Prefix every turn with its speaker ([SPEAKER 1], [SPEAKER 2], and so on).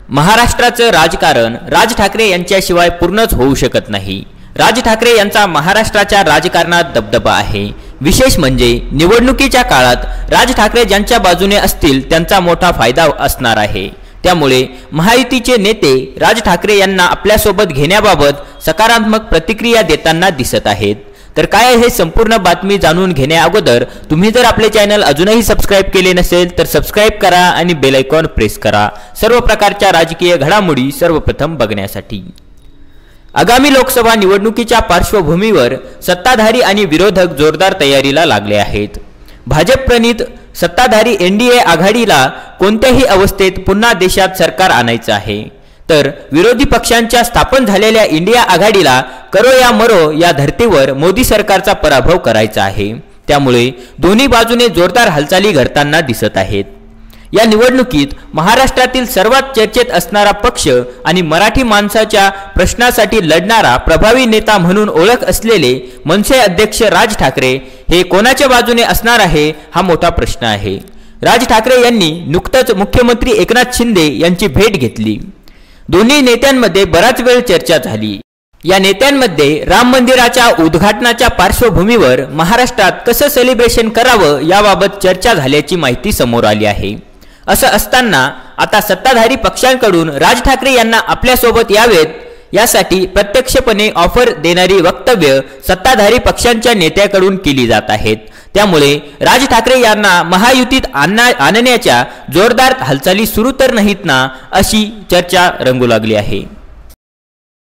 [SPEAKER 1] महाराष्ट्राचं राजकारण राज ठाकरे यांच्याशिवाय पूर्णच होऊ शकत नाही। राज ठाकरे यांचा महाराष्ट्राच्या राजकारणात दबदबा आहे। विशेष म्हणजे निवडणुकीच्या काळात राज ठाकरे ज्यांच्या बाजूने असतील त्यांचा मोठा फायदा असणार आहे। त्यामुळे महायुतीचे नेते राज ठाकरे यांना आपल्यासोबत घेण्याबाबत सकारात्मक प्रतिक्रिया देताना दिसत आहेत। तर काय हे संपूर्ण बातमी जाणून घेण्याअगोदर तुम्ही जर आपले चॅनल अजूनही सबस्क्राइब केले नसेल तर सबस्क्राइब करा आणि बेल आयकॉन प्रेस करा सर्व प्रकारच्या राजकीय घडामोडी सर्वप्रथम बघण्यासाठी। आगामी लोकसभा निवडणुकीच्या पार्श्वभूमीवर सत्ताधारी आणि विरोधक जोरदार तयारीला लागले आहेत। भाजप प्रणित सत्ताधारी एनडीए आघाडीला कोणत्याही अवस्थेत पुन्हा देशात सरकार आणायचं आहे, तर विरोधी पक्षांच्या स्थापन झालेल्या इंडिया आघाडीला करो या मरो या धर्तीवर मोदी सरकारचा पराभव करायचा आहे। त्यामुळे दोन्ही बाजूने जोरदार हालचाली घडताना दिसत आहेत। या निवडणुकीत महाराष्ट्रातील सर्वात चर्चेत असणारा पक्ष आणि मराठी माणसाच्या प्रश्नासाठी लढणारा प्रभावी नेता म्हणून ओळख असलेले मनसे अध्यक्ष राज ठाकरे हे कोणाच्या बाजूने असणार आहे हा मोठा प्रश्न आहे। राज ठाकरे यांनी नुकतंच मुख्यमंत्री एकनाथ शिंदे यांची भेट घेतली। दोन्ही नेत्यांमध्ये बराच वेळ चर्चा झाली। या नेत्यांमध्ये राम मंदिराच्या उद्घाटनाच्या पार्श्वभूमीवर महाराष्ट्रात कसं सेलिब्रेशन करावं याबाबत चर्चा झाल्याची माहिती समोर आली आहे। असं असताना आता सत्ताधारी पक्षांकडून राज ठाकरे यांना आपल्यासोबत यावेत यासाठी प्रत्यक्षपणे ऑफर देणारी वक्तव्य सत्ताधारी पक्षांच्या नेत्याकडून केली जात आहेत। त्यामुळे राज ठाकरे यांना महायुतीत आणण्याच्या जोरदार हालचाली सुरू तर नाहीत ना अशी चर्चा रंगू लागली आहे।